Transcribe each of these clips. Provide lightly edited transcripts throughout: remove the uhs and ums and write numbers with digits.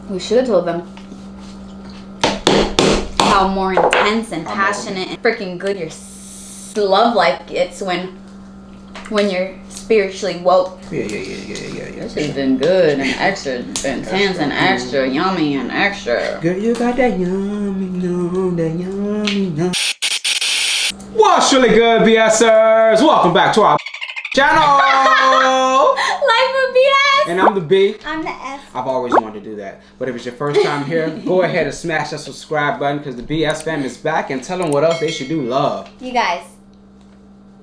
We should have told them how more intense and passionate and freaking good your love life gets when you're spiritually woke. Yeah. This has been good and extra intense and extra yummy and extra. Girl, you got that yummy, yum. What's really good, BSers? Welcome back to our channel. Lifewithbs. And I'm the B. I'm the S. I've always wanted to do that. But if it's your first time here, go ahead and smash that subscribe button because the BS fam is back, and tell them what else they should do. Love. You guys,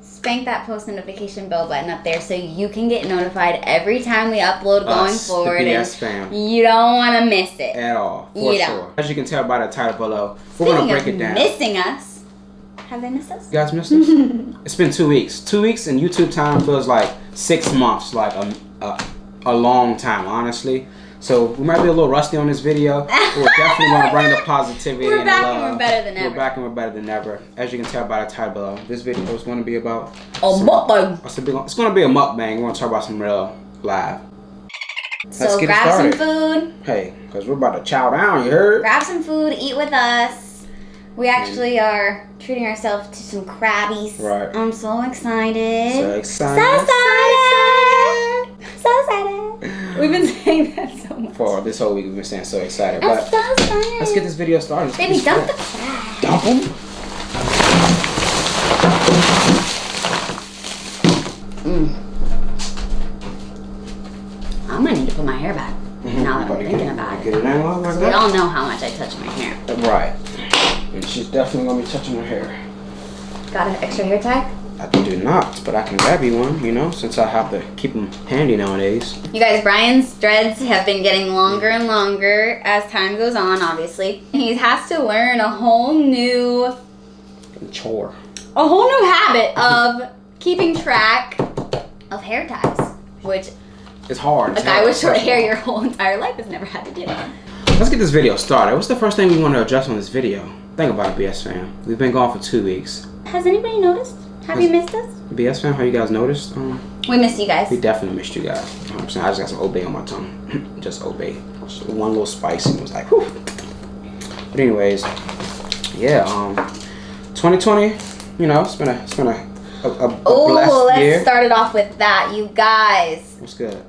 spank that post notification bell button up there so you can get notified every time we upload going forward. The BS fam. You don't want to miss it. At all. For sure. As you can tell by the title below, we're going to break it down. Missing us. Have they missed us? You guys missed us? It's been 2 weeks. 2 weeks in YouTube time feels like 6 months, like a long time, honestly. So we might be a little rusty on this video. We're definitely going to bring the positivity and back love. And we're better than ever. We're back and we're better than ever. As you can tell by the title below, this video is going to be about mukbang. It's going to be a mukbang. We're going to talk about some real live. So grab some food. Hey, because we're about to chow down, you heard? Grab some food, eat with us. We actually are treating ourselves to some crabbies. Right. I'm so excited. So excited. So excited. We've been saying that so much. For this whole week, we've been saying so excited. I'm But so excited. let's get this video started. Baby, dump the crab. Dump them? I'm gonna need to put my hair back. Now that I'm thinking about it. Get it in like that? We all know how much I touch my hair. Right. And she's definitely gonna be touching her hair. Got an extra hair tie? I do not, but I can grab you one, you know, since I have to keep them handy nowadays. You guys, Brian's dreads have been getting longer and longer as time goes on, obviously. He has to learn a whole new Chore. A whole new habit of keeping track of hair ties, which it's hard. A guy with short hair your whole entire life has never had to do. Let's get this video started. What's the first thing we want to address on this video? Think about it, BS fam. We've been gone for 2 weeks. Has anybody noticed? Have you missed us? BS fam, have you guys noticed? We missed you guys. We definitely missed you guys. I just got some obey on my tongue. Just obey. Just one little spice and it was like, whew. But anyways, yeah, 2020, you know, it's been a blessed let's year. start it off with that, you guys. What's good?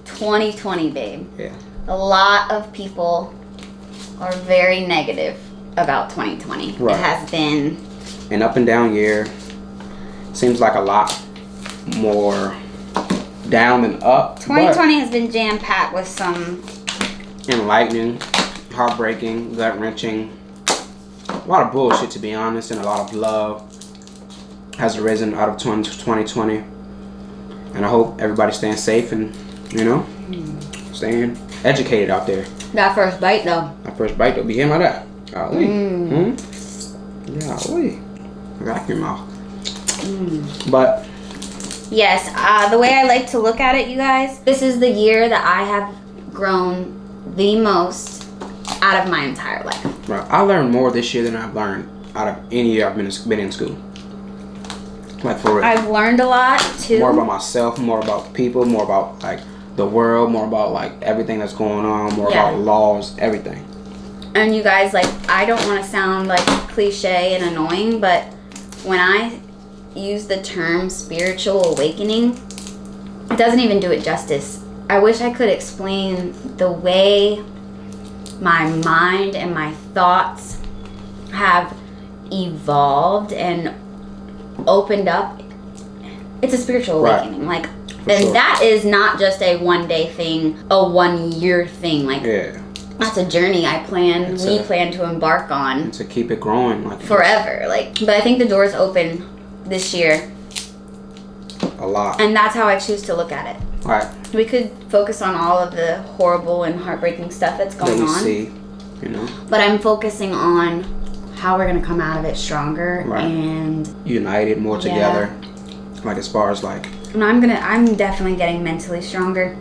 2020, babe. Yeah. A lot of people are very negative about 2020. Right. It has been an up and down year. Seems like a lot more down than up. 2020 has been jam-packed with some enlightening, heartbreaking, gut-wrenching, a lot of bullshit, to be honest, and a lot of love has arisen out of 2020. And I hope everybody's staying safe and, you know, staying educated out there. That first bite, though. That first bite, though, be him like that. Golly. Golly. Back your mouth. But yes, the way I like to look at it, you guys, this is the year that I have grown the most out of my entire life. Right. I learned more this year than I've learned out of any year I've been in school. Like, for real. I've learned a lot too. More about myself, more about people, more about like the world, more about like everything that's going on, more about laws, everything. And you guys, like, I don't want to sound like cliche and annoying, but when I use the term spiritual awakening, it doesn't even do it justice. I wish I could explain the way my mind and my thoughts have evolved and opened up. It's a spiritual awakening. Like, and that is not just a one-day thing, a one-year thing. Like, that's a journey we plan to embark on to keep it growing, like forever. Like, but I think the door's open this year a lot, and that's how I choose to look at it. Right. We could focus on all of the horrible and heartbreaking stuff that's going on, see, you know. But I'm focusing on how we're gonna come out of it stronger and united, more together. Like, as far as like, and I'm definitely getting mentally stronger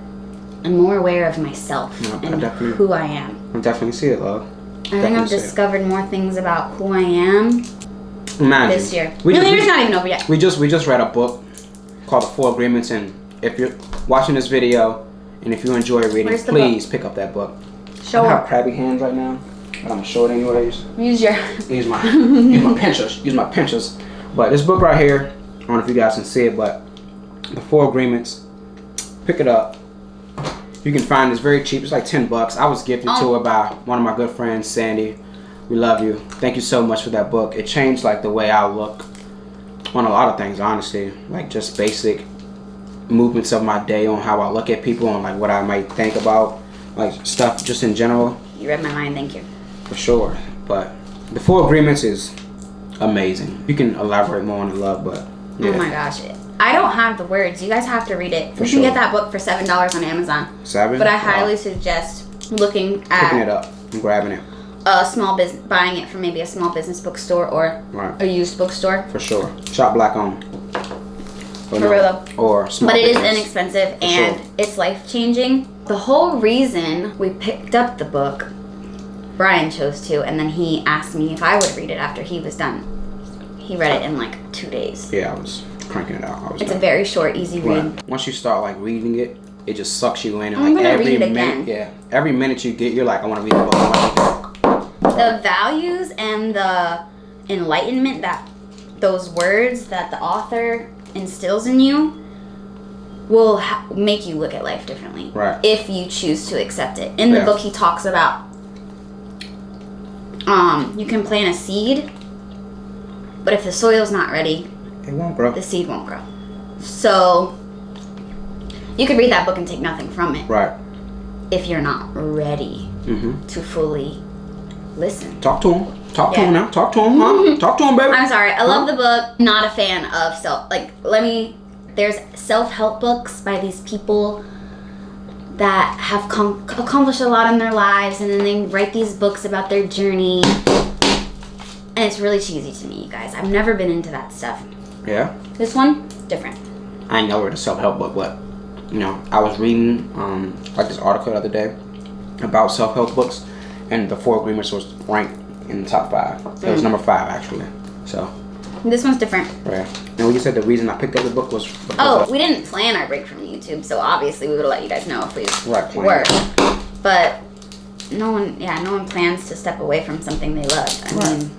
and more aware of myself and who I am. I definitely see it, love. I think I've discovered more things about who I am this year. New Year's not even over yet. We just read a book called The 4 Agreements, and if you're watching this video and if you enjoy reading, please pick up that book. Show I her. have crabby hands right now, but I'm short anyways. Use your. Use my pinchers. Use my pinchers. But this book right here, I don't know if you guys can see it, but the 4 Agreements. Pick it up. You can find this very cheap. It's like $10. I was gifted to it by one of my good friends, Sandy. We love you. Thank you so much for that book. It changed like the way I look on a lot of things, honestly. Like just basic movements of my day, on how I look at people, and like what I might think about, like stuff just in general. You read my mind. Thank you. For sure. But the 4 Agreements is amazing. You can elaborate more on the love, but yeah. Oh my gosh. I don't have the words. You guys have to read it. For You sure. can get that book for $7 on Amazon. 7? But I highly suggest looking at picking it up and grabbing it. A small business, buying it from maybe a small business bookstore or a used bookstore. For sure. Shop black on. For real though. Or small But it is business. inexpensive and it's life changing. The whole reason we picked up the book, Brian chose to, and then he asked me if I would read it after he was done. He read it in like 2 days. Yeah, I was cranking it out. It's a very short, easy read. Right. Once you start like reading it, it just sucks you in. And I'm like gonna every read it minute, again. every minute you get, you're like, I want to read the book. I want to read the book. The values and the enlightenment that those words that the author instills in you will make you look at life differently. Right. If you choose to accept it. In the book, he talks about you can plant a seed, but if the soil's not ready, it won't grow. The seed won't grow. So you could read that book and take nothing from it. Right. If you're not ready to fully listen. Talk to him. Talk to him now. Talk to him, huh? Talk to him, baby. I'm sorry. I love the book. Not a fan of there's self-help books by these people that have accomplished a lot in their lives, and then they write these books about their journey. And it's really cheesy to me, you guys. I've never been into that stuff. Yeah. This one, different. I ain't never read a self-help book, but I was reading like this article the other day about self-help books, and the 4 Agreements was ranked in the top 5. It was number 5 actually. So this one's different. yeah. And when you said the reason I picked up the book was because we didn't plan our break from YouTube, so obviously we would have let you guys know if we were. But no one plans to step away from something they love. I mean,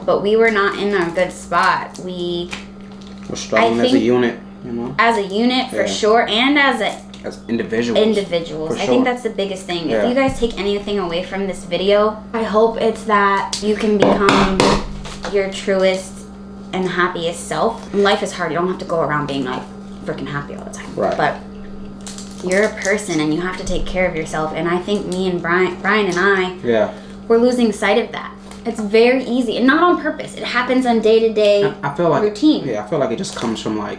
but we were not in a good spot. We're struggling as a unit, As a unit, for sure, and as individuals. I think that's the biggest thing. Yeah. If you guys take anything away from this video, I hope it's that you can become your truest and happiest self. And life is hard. You don't have to go around being like freaking happy all the time. Right. But you're a person and you have to take care of yourself. And I think me and Brian and I, we're losing sight of that. It's very easy and not on purpose. It happens on day-to-day routine. Yeah, I feel like it just comes from like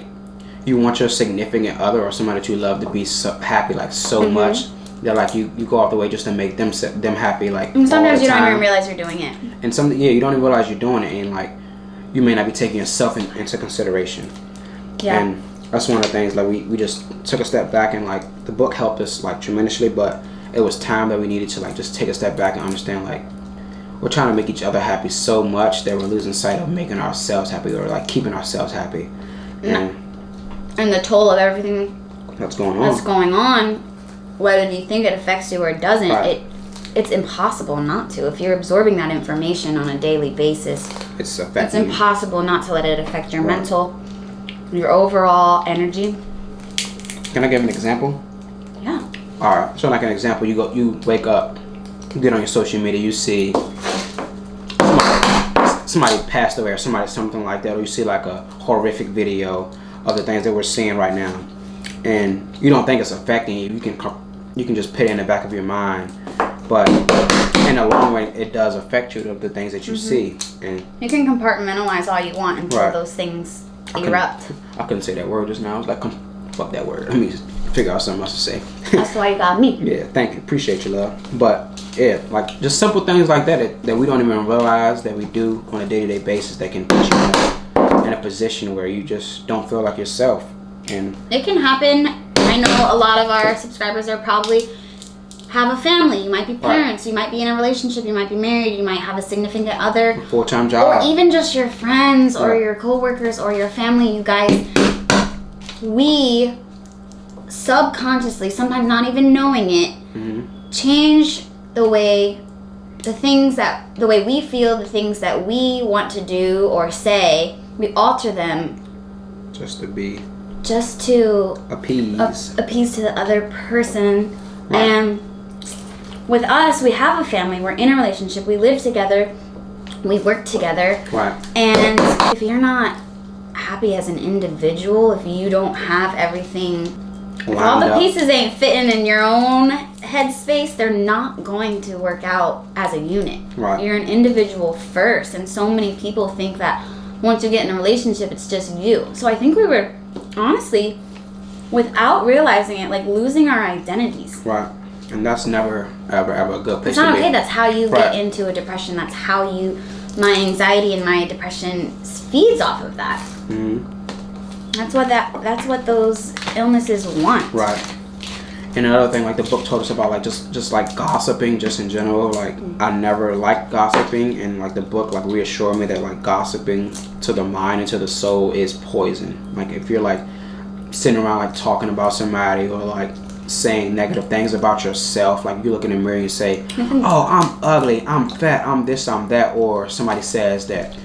you want your significant other or somebody that you love to be so happy, like so much that like you go all the way just to make them happy, like. And sometimes you don't time. even realize you're doing it. And you don't even realize you're doing it, and like you may not be taking yourself into consideration. Yeah. And that's one of the things, like we just took a step back, and like the book helped us like tremendously, but it was time that we needed to like just take a step back and understand like we're trying to make each other happy so much that we're losing sight of making ourselves happy or like keeping ourselves happy. And the toll of everything that's going on, whether you think it affects you or it doesn't, it's impossible not to. If you're absorbing that information on a daily basis, it's impossible not to let it affect your mental, your overall energy. Can I give an example? Yeah. Alright, so like an example, you wake up, you get on your social media, you see somebody passed away or something like that, or you see like a horrific video of the things that we're seeing right now, and you don't think it's affecting you. You can just put it in the back of your mind, but in the long run, it does affect you of the things that you see. And you can compartmentalize all you want until those things erupt. I couldn't say that word just now. I was like, fuck that word. Let me figure out something else to say. That's why you got me. Yeah, thank you. Appreciate you, love. But yeah, like just simple things like that we don't even realize that we do on a day-to-day basis that can put you in a position where you just don't feel like yourself. And it can happen. I know a lot of our subscribers are probably have a family. You might be parents. You might be in a relationship. You might be married. You might have a significant other. A full-time job. Or even just your friends or your co-workers or your family. You guys, we subconsciously, sometimes not even knowing it, change the way we feel, the things that we want to do or say, we alter them just to appease to the other person. Right. And with us, we have a family, we're in a relationship, we live together, we work together. Right. And if you're not happy as an individual, if you don't have everything, if all the pieces ain't fitting in your own headspace, they're not going to work out as a unit. Right. You're an individual first, and so many people think that once you get in a relationship, it's just you. So I think we were, honestly, without realizing it, like losing our identities. Right. And that's never, ever a good place to be. It's not okay. Be. That's how you get into a depression. That's how my anxiety and my depression feeds off of that. Mm-hmm. That's what those illnesses want. Right. And another thing, like the book told us about, like just like gossiping, just in general. Like I never liked gossiping, and like the book like reassured me that like gossiping to the mind and to the soul is poison. Like if you're like sitting around like talking about somebody or like saying negative things about yourself, like you look in the mirror and you say, "Oh, I'm ugly, I'm fat, I'm this, I'm that," or somebody says that,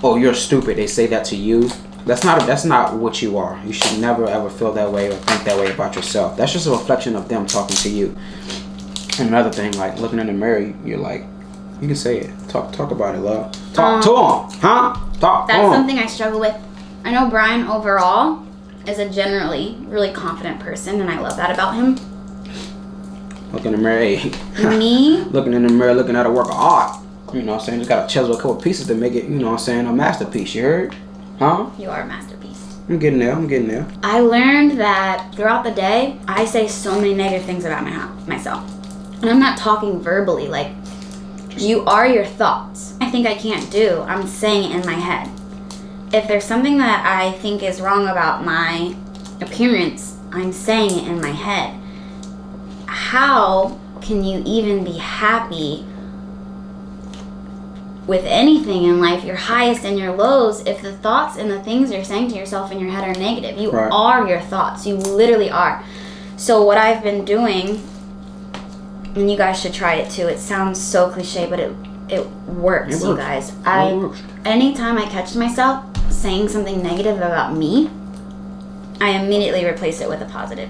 "Oh, you're stupid." They say that to you. That's not what you are. You should never ever feel that way or think that way about yourself. That's just a reflection of them talking to you. And another thing, like looking in the mirror, you're like, you can say it. Talk about it, love. Talk to them, huh? Talk. That's something I struggle with. I know Brian overall is a generally really confident person, and I love that about him. Look in the mirror, hey. Me? Looking in the mirror, looking at a work of art. You know what I'm saying? Just gotta chisel a couple pieces to make it, you know what I'm saying, a masterpiece, you heard? Huh? You are a masterpiece. I'm getting there. I learned that throughout the day, I say so many negative things about myself. And I'm not talking verbally, like, you are your thoughts. I think I can't do, I'm saying it in my head. If there's something that I think is wrong about my appearance, I'm saying it in my head. How can you even be happy with anything in life, your highest and your lows, if the thoughts and the things you're saying to yourself in your head are negative? You are your thoughts. You literally are. So what I've been doing, and you guys should try it too. It sounds so cliche, but it works, you guys. Anytime I catch myself saying something negative about me, I immediately replace it with a positive.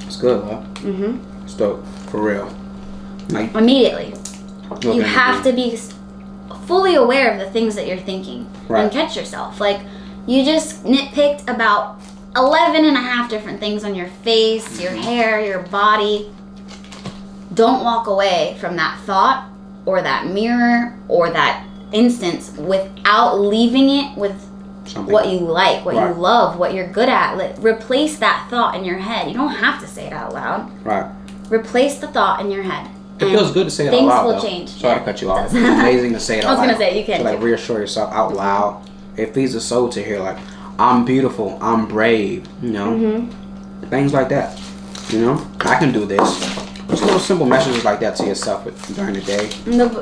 It's good, huh? Mm-hmm. It's dope. For real. Like, immediately. You have to be fully aware of the things that you're thinking and catch yourself. Like, you just nitpicked about 11 and a half different things on your face, your hair, your body. Don't walk away from that thought or that mirror or that instance without leaving it with what you like, what you love, what you're good at. Replace that thought in your head. You don't have to say it out loud. Right. Replace the thought in your head. It feels good to say it out loud. Things will change. Sorry to cut you off. It's amazing to say it out loud. I was going to say, you can't. To like reassure yourself out loud. It feeds the soul to hear like, I'm beautiful, I'm brave, you know? Mm-hmm. Things like that. You know? I can do this. Just little simple messages like that to yourself during the day.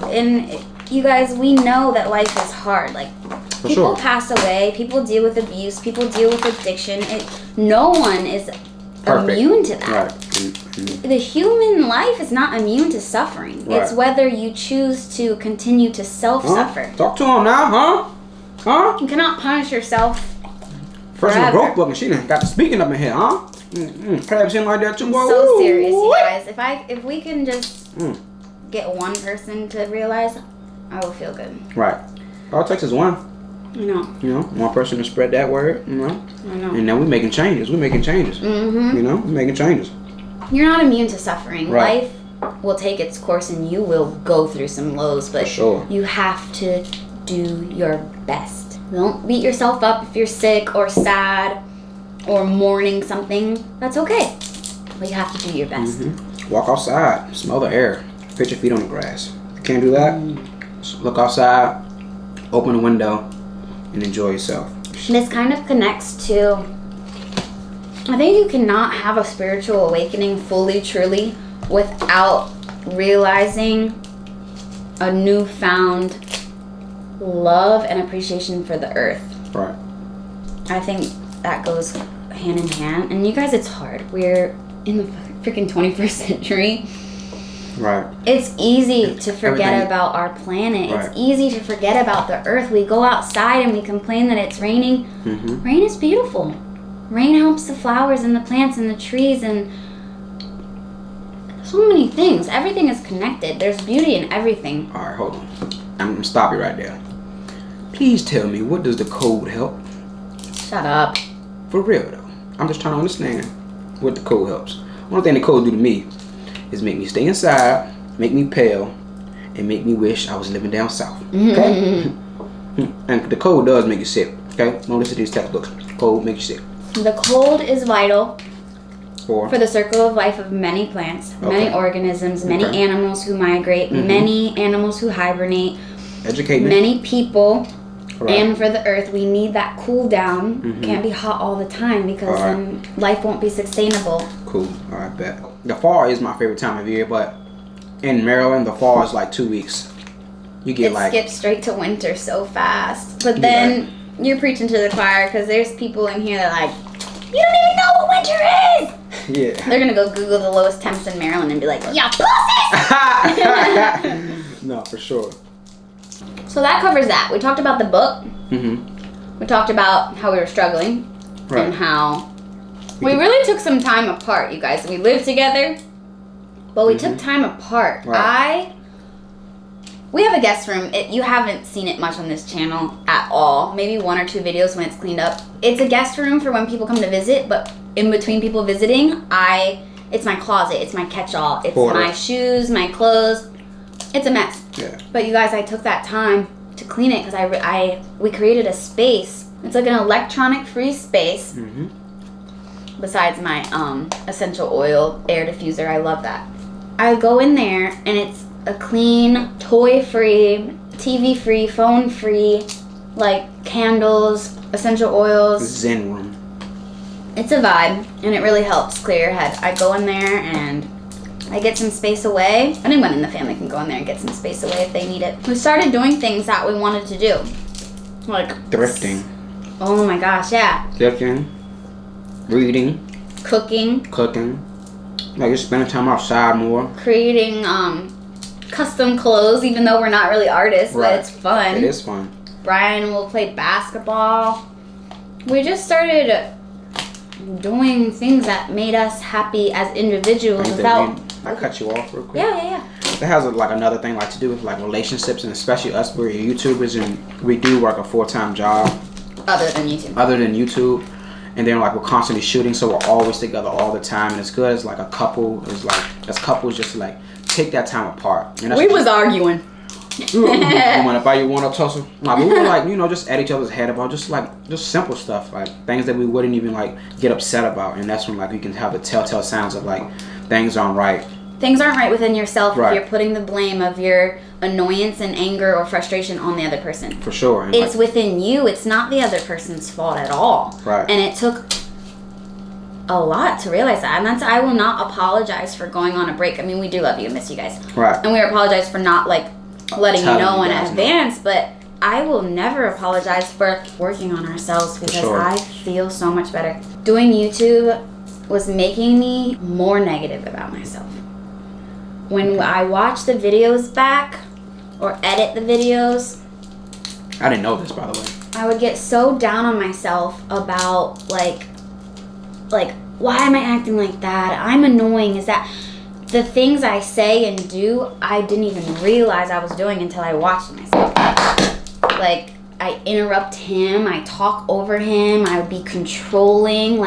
And you guys, we know that life is hard. Like, people pass away, people deal with abuse, people deal with addiction. No one is immune to that. Right. Mm-hmm. The human life is not immune to suffering. Right. It's whether you choose to continue to self-suffer. Talk to him now, huh? You cannot punish yourself Personal growth book, and she done got the speaking up in here, huh? Crabs in like that too. I'm so serious, you guys. If we can just get one person to realize, I will feel good. Right. All it takes is one. You know, one person to spread that word, you know. I know. And then we're making changes. Mm-hmm. You know, we're making changes. You're not immune to suffering. Right. Life will take its course and you will go through some lows, but you have to do your best. Don't beat yourself up if you're sick or sad or mourning something. That's okay. But you have to do your best. Mm-hmm. Walk outside. Smell the air. Put your feet on the grass. If you can't do that, just look outside, open the window, and enjoy yourself. This kind of connects to, I think you cannot have a spiritual awakening fully, truly, without realizing a newfound love and appreciation for the earth. Right. I think that goes hand in hand. And you guys, it's hard. We're in the freaking 21st century. Right. It's easy to forget about our planet. Right. It's easy to forget about the earth. We go outside and we complain that it's raining. Rain is beautiful. Rain helps the flowers and the plants and the trees and so many things. Everything is connected. There's beauty in everything. All right, hold on. I'm going to stop you right there. Please tell me, what does the cold help? Shut up. For real, though. I'm just trying to understand what the cold helps. One thing the cold do to me is make me stay inside, make me pale, and make me wish I was living down south. Okay? And the cold does make you sick. Okay? Don't listen to these textbooks. Cold makes you sick. The cold is vital for the circle of life of many plants, many organisms, many animals who migrate, many animals who hibernate, educate me. Many people, and for the earth. We need that cool down. Can't be hot all the time because then life won't be sustainable. Cool. All right, bet. The fall is my favorite time of year, but in Maryland, the fall is like 2 weeks. You get it skips straight to winter so fast. But then you're preaching to the choir because there's people in here that are like, you don't even know what winter is. Yeah. They're gonna go Google the lowest temps in Maryland and be like, yeah, pussies. No, for sure. So that covers that. We talked about the book. We talked about how we were struggling and how we really took some time apart, you guys. We lived together, but we took time apart. We have a guest room. You haven't seen it much on this channel at all. Maybe 1 or 2 videos when it's cleaned up. It's a guest room for when people come to visit, but in between people visiting, it's my closet. It's my catch-all. It's my shoes, my clothes. It's a mess. Yeah. But you guys, I took that time to clean it because we created a space. It's like an electronic-free space. Besides my essential oil air diffuser, I love that. I go in there and it's a clean, toy-free, TV-free, phone-free, like candles, essential oils. Zen room. It's a vibe, and it really helps clear your head. I go in there and I get some space away. Anyone in the family can go in there and get some space away if they need it. We started doing things that we wanted to do. Like thrifting. Oh my gosh, yeah. Thrifting. Reading. Cooking. Like just spending time outside more. Creating custom clothes, even though we're not really artists, but it's fun. It is fun. Brian will play basketball. We just started doing things that made us happy as individuals without... I cut you off real quick. Yeah. That has another thing to do with like relationships, and especially us, we're YouTubers and we do work a full-time job. Other than YouTube. And then like we're constantly shooting, so we're always together all the time, and it's good as like a couple as couples just to like take that time apart. We was arguing. You want to buy you one up, tussle? Like we were like, just at each other's head about just simple stuff, like things that we wouldn't even like get upset about, and that's when like we can have the telltale signs of like things aren't right. Things aren't right within yourself if you're putting the blame of your annoyance and anger or frustration on the other person. For sure. And it's within you. It's not the other person's fault at all. Right. And it took a lot to realize that. And I will not apologize for going on a break. I mean, we do love you and miss you guys. Right. And we apologize for not letting you know in advance. But I will never apologize for working on ourselves because I feel so much better. Doing YouTube was making me more negative about myself. When I watch the videos back or edit the videos, I didn't know this, by the way. I would get so down on myself about like why am I acting like that? I'm annoying. Is that the things I say and do I didn't even realize I was doing until I watched myself. Like I interrupt him, I talk over him, I would be controlling,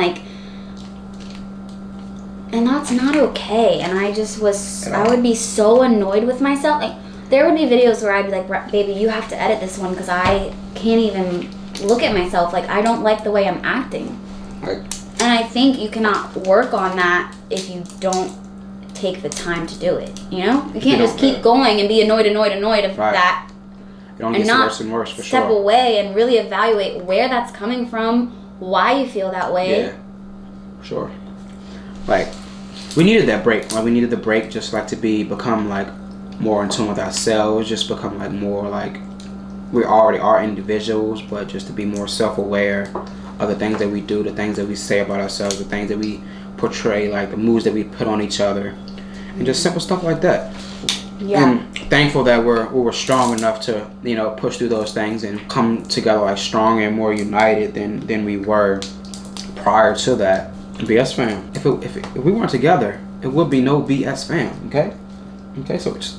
and that's not okay. And I would be so annoyed with myself. Like, there would be videos where I'd be like, baby, you have to edit this one because I can't even look at myself. Like, I don't like the way I'm acting. Right. And I think you cannot work on that if you don't take the time to do it. You know? You can't just keep going and be annoyed of that. It only gets worse and worse, for sure. Step away and really evaluate where that's coming from, why you feel that way. Yeah. Sure. Like, we needed that break. Like, we needed the break just like to become like more in tune with ourselves, just become like more like we already are individuals, but just to be more self-aware of the things that we do, the things that we say about ourselves, the things that we portray, like the moves that we put on each other. and just simple stuff like that. Yeah. And thankful that we were strong enough to, you know, push through those things and come together like stronger and more united than we were prior to that. BS fam. If we weren't together, it would be no BS fam. Okay. So just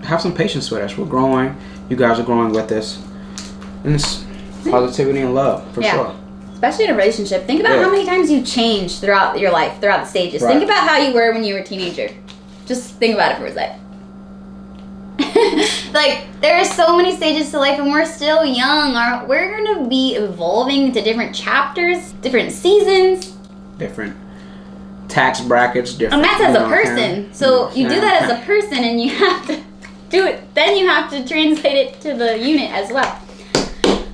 have some patience with us. We're growing. You guys are growing with us, and it's positivity and love for sure. Especially in a relationship. Think about how many times you changed throughout your life, throughout the stages. Right. Think about how you were when you were a teenager. Just think about it for a sec. Like, there are so many stages to life and we're still young. We're going to be evolving to different chapters, different seasons. Different tax brackets, different. And that's as a person. So you do that as a person and you have to do it. Then you have to translate it to the unit as well.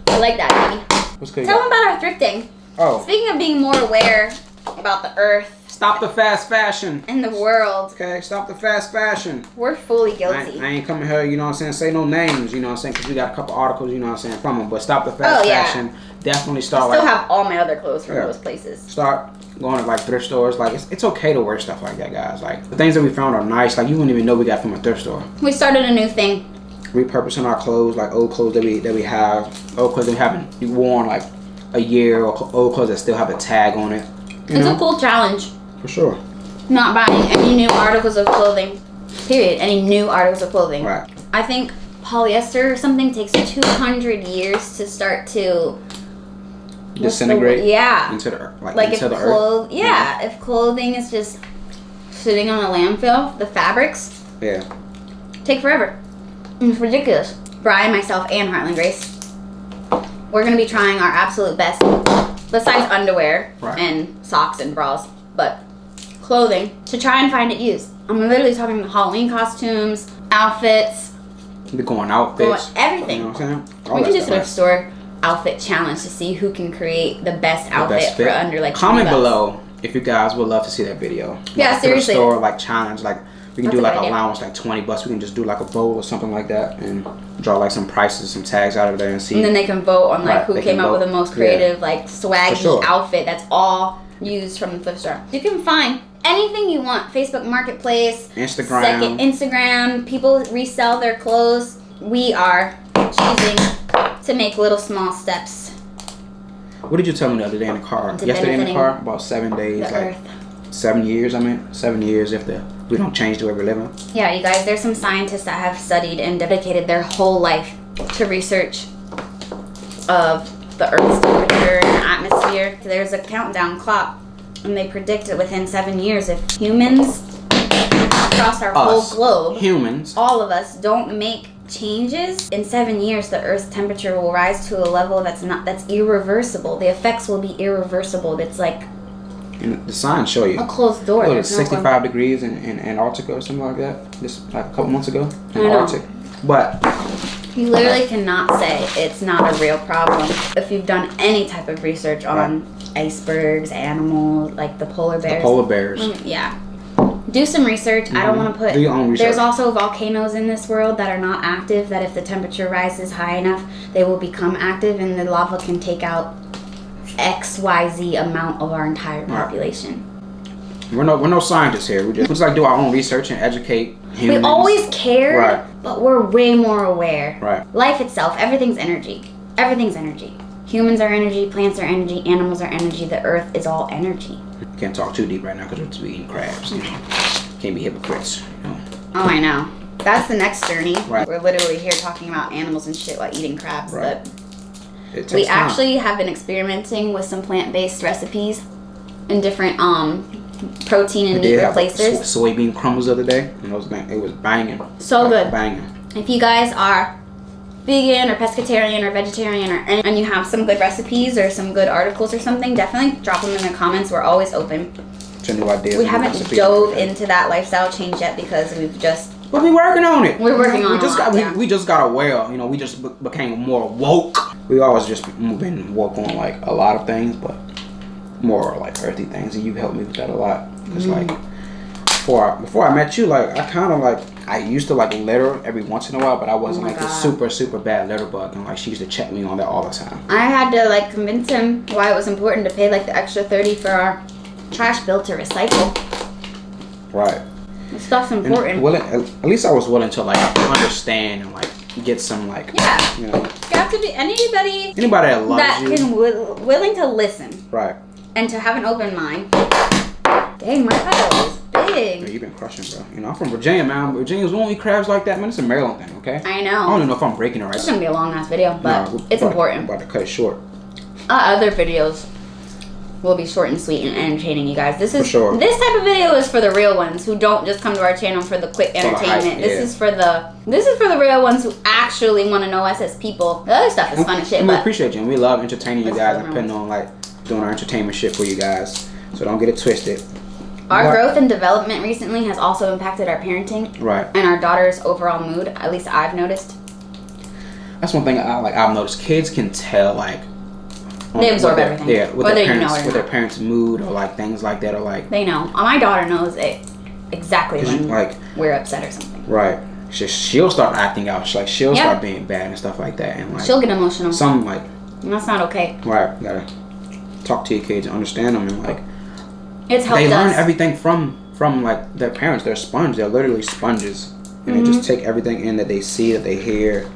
I like that, baby. What's good? Tell them about our thrifting. Oh. Speaking of being more aware about the earth. Stop the fast fashion. And the world. Okay, stop the fast fashion. We're fully guilty. I ain't coming here, you know what I'm saying, say no names, you know what I'm saying, because we got a couple articles, you know what I'm saying, from them. But stop the fast fashion. Definitely start I still have all my other clothes from those places. Start going to like thrift stores. Like it's okay to wear stuff like that, guys. Like the things that we found are nice. Like you wouldn't even know we got from a thrift store. We started a new thing. Repurposing our clothes, like old clothes that we have, old clothes that we haven't worn like a year, or old clothes that still have a tag on it. It's a cool challenge. For sure. Not buying any new articles of clothing. Period. Any new articles of clothing. Right. I think polyester or something takes 200 years to start to disintegrate. Into the earth. Like into if the earth. Yeah. If clothing is just sitting on a landfill, the fabrics. Yeah. Take forever. It's ridiculous. Brian, myself, and Heartland Grace, we're gonna be trying our absolute best, besides underwear and socks and bras, but clothing, to try and find it used. I'm literally talking Halloween costumes, outfits. We're going outfits. Everything. You know what I'm saying? We can do thrift store outfit challenge to see who can create the best outfit for under like comment $20. below if you guys would love to see that video. Yeah, like seriously. Thrift store like challenge, like we can do like allowance like $20. We can just do like a bowl or something like that and draw like some prices, some tags out of there and see. And then they can vote on like who came up with the most creative, like swaggy outfit that's all used from the thrift store. You can find anything you want. Facebook Marketplace, Instagram. People resell their clothes. We are choosing to make little small steps. What did you tell me the other day in the car? Yesterday in the car, about 7 days, the like earth. 7 years. 7 years if we don't change the way we're living. Yeah, you guys. There's some scientists that have studied and dedicated their whole life to research of the Earth's temperature and atmosphere. There's a countdown clock. And they predict that within 7 years, if humans across our whole globe, all of us, don't make changes, in 7 years the Earth's temperature will rise to a level that's irreversible. The effects will be irreversible. It's like the signs show you a closed door. It's 65 degrees in Antarctica or something like that. Just like a couple months ago in Arctic. But you literally cannot say it's not a real problem if you've done any type of research on icebergs, animals, like the polar bears. The polar bears. Yeah. Do some research. I don't want to put... Do your own research. There's also volcanoes in this world that are not active, that if the temperature rises high enough, they will become active and the lava can take out XYZ amount of our entire population. We're no scientists here. We just like do our own research and educate humans. We always care, but we're way more aware. Right. Life itself, everything's energy. Everything's energy. Humans are energy, plants are energy, animals are energy, the earth is all energy. Can't talk too deep right now because we're just eating crabs. Okay. Can't be hypocrites. You know? Oh, I know. That's the next journey. Right. We're literally here talking about animals and shit while eating crabs. Right. But we actually have been experimenting with some plant-based recipes and different protein and meat replacers. Soybean crumbles the other day, and it was banging. So good. Banging. If you guys are vegan or pescatarian or vegetarian and you have some good recipes or some good articles or something, definitely drop them in the comments. We're always open to new ideas. We haven't dove into that lifestyle change yet because we've just... But we're working on it. We're working on it. We just got aware. You know, we just became more woke. We always just been woke on like a lot of things, but more like earthy things. And you've helped me with that a lot. Because like before I met you, like I used to like litter every once in a while, but I wasn't like a super bad litter bug, and like she used to check me on that all the time. I had to like convince him why it was important to pay like the extra $30 for our trash bill to recycle. Right. This stuff's important. At least I was willing to like understand and like get some like you know. You have to be anybody that loves that you. can willing to listen. Right. And to have an open mind. Dang, my pile is big. Yeah, you've been crushing, bro. You know, I'm from Virginia, man. Virginia's only crabs like that, man. It's a Maryland thing, okay? I know. I don't even know if I'm breaking it right. It's gonna be a long ass video, but it's important. We're about to cut it short. Other videos will be short and sweet and entertaining, you guys. This is For sure. This type of video is for the real ones who don't just come to our channel for the quick entertainment. This is for the real ones who actually want to know us as people. The other stuff is fun as shit. And we but appreciate you, and we love entertaining you guys and putting on like doing our entertainment shit for you guys. So don't get it twisted. Our growth and development recently has also impacted our parenting, right, and our daughter's overall mood. At least I've noticed. That's one thing I've noticed. Kids can tell like they absorb everything. Yeah, with their parents' mood or like things like that, or like they know. My daughter knows it exactly when like we're upset or something. Right. She'll start acting out. She'll start being bad and stuff like that, and like she'll get emotional. Some like and that's not okay. Right. You gotta talk to your kids, understand them, and like it's helped they learn us. everything from like their parents. They're sponges. They're literally sponges, and they just take everything in that they see, that they hear.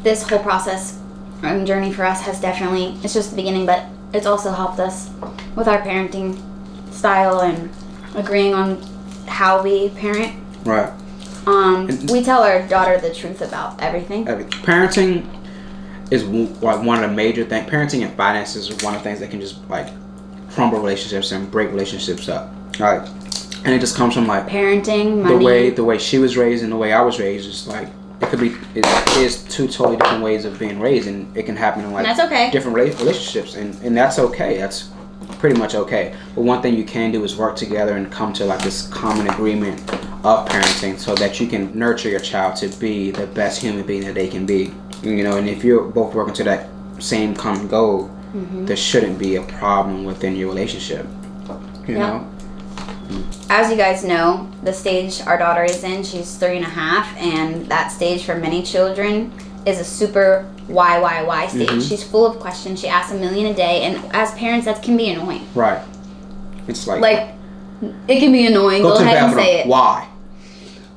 This whole process and journey for us has definitely, it's just the beginning, but it's also helped us with our parenting style and agreeing on how we parent. Right. We tell our daughter the truth about everything. Parenting is like one of the major things. Parenting and finances are one of the things that can just like crumble relationships and break relationships up. Right. And it just comes from like parenting, money. The way she was raised and the way I was raised is like it is two totally different ways of being raised, and it can happen in like that's okay. different relationships, and that's okay. That's pretty much okay. But one thing you can do is work together and come to like this common agreement of parenting, so that you can nurture your child to be the best human being that they can be. You know, and if you're both working to that same common goal, there shouldn't be a problem within your relationship. You know. As you guys know, the stage our daughter is in, she's 3.5, and that stage for many children is a super why stage. She's full of questions. She asks a million a day, and as parents, that can be annoying. Right. It's like it can be annoying. Go ahead and say it. Why?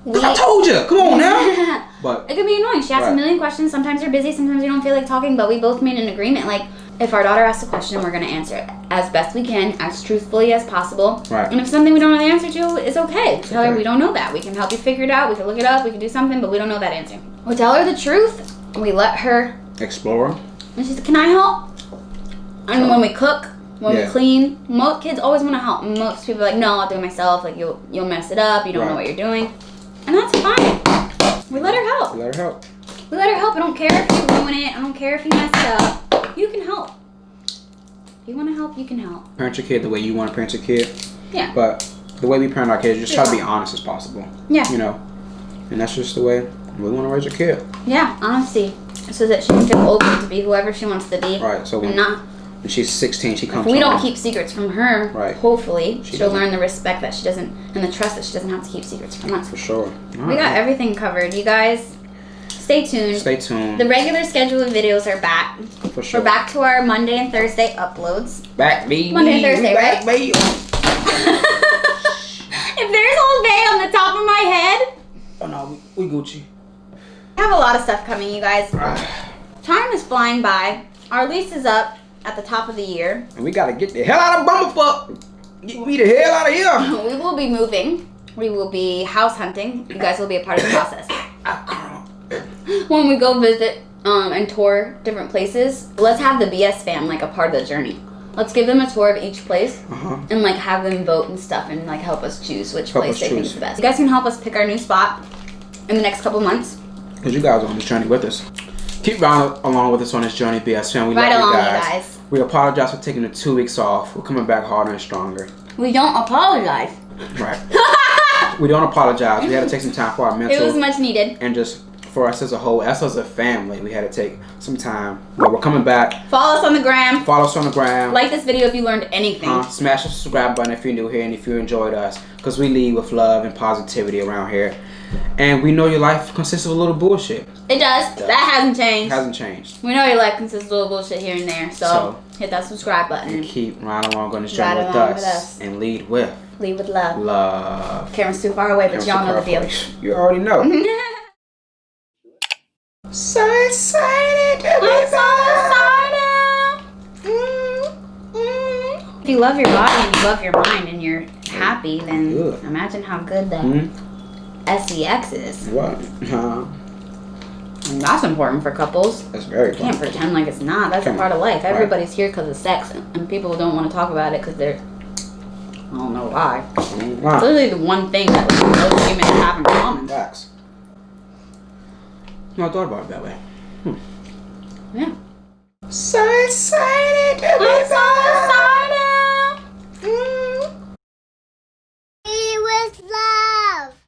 I told you. Come on now. But it can be annoying. She asks a million questions. Sometimes you're busy. Sometimes you don't feel like talking. But we both made an agreement. Like, if our daughter asks a question, we're going to answer it as best we can, as truthfully as possible. Right. And if something we don't know the answer to, it's okay. Tell her we don't know that. We can help you figure it out. We can look it up. We can do something, but we don't know that answer. We tell her the truth. We let her explore. And she said, "Can I help?" And when we cook, when we clean, most kids always want to help. Most people are like, "No, I'll do it myself. Like you'll mess it up. You don't know what you're doing," and that's fine. We let her help. We let her help. We let her help. I don't care if you ruin it. I don't care if you mess it up. You can help. If you want to help, you can help. Parent your kid the way you want to parent your kid. Yeah. But the way we parent our kids, just try to be honest as possible. Yeah. You know, and that's just the way we want to raise a kid. Yeah, honesty, so that she can feel open to be whoever she wants to be. Right. So when she's 16, she comes. If we don't keep secrets from her, hopefully she'll learn the respect that she doesn't, and the trust that she doesn't have to keep secrets from us. For sure. We got everything covered, you guys. Stay tuned. Stay tuned. The regular schedule of videos are back. For sure. We're back to our Monday and Thursday uploads. Back, baby. Monday and Thursday, right? Back, baby. If there's Old Bay on the top of my head. Oh no, we Gucci. We have a lot of stuff coming, you guys. Time is flying by. Our lease is up at the top of the year. And we gotta get the hell out of Bumblefuck. Get me the hell out of here. We will be moving. We will be house hunting. You guys will be a part of the process. When we go visit and tour different places, let's have the BS fam like a part of the journey. Let's give them a tour of each place and like have them vote and stuff and like help us choose which place they think is the best. You guys can help us pick our new spot in the next couple months. Because you guys are on this journey with us. Keep riding along with us on this journey, BS fam. We love you guys. We apologize for taking the 2 weeks off. We're coming back harder and stronger. We don't apologize. Right. We don't apologize. We had to take some time for our mental. It was much needed. And just for us as a whole, us as a family, we had to take some time. But we're coming back. Follow us on the gram. Follow us on the gram. Like this video if you learned anything. Smash the subscribe button if you're new here and if you enjoyed us. Because we lead with love and positivity around here. And we know your life consists of a little bullshit. It does. That hasn't changed. Hasn't changed. We know your life consists of a little bullshit here and there. So hit that subscribe button. And keep riding along on this journey with us. And lead with Lead with love. Love. Camera's too far away, but y'all know the deal. You already know. So excited to be back. If you love your body and you love your mind and you're happy, then Good. imagine how good the SEX is. What? And that's important for couples. That's very You can't important. pretend like it's not. That's a part of life. Everybody's here because of sex, and people don't want to talk about it because they're, I don't know why. It's literally the one thing that most humans have in common. Facts. No, I thought about it that way. Yeah. So excited to be back.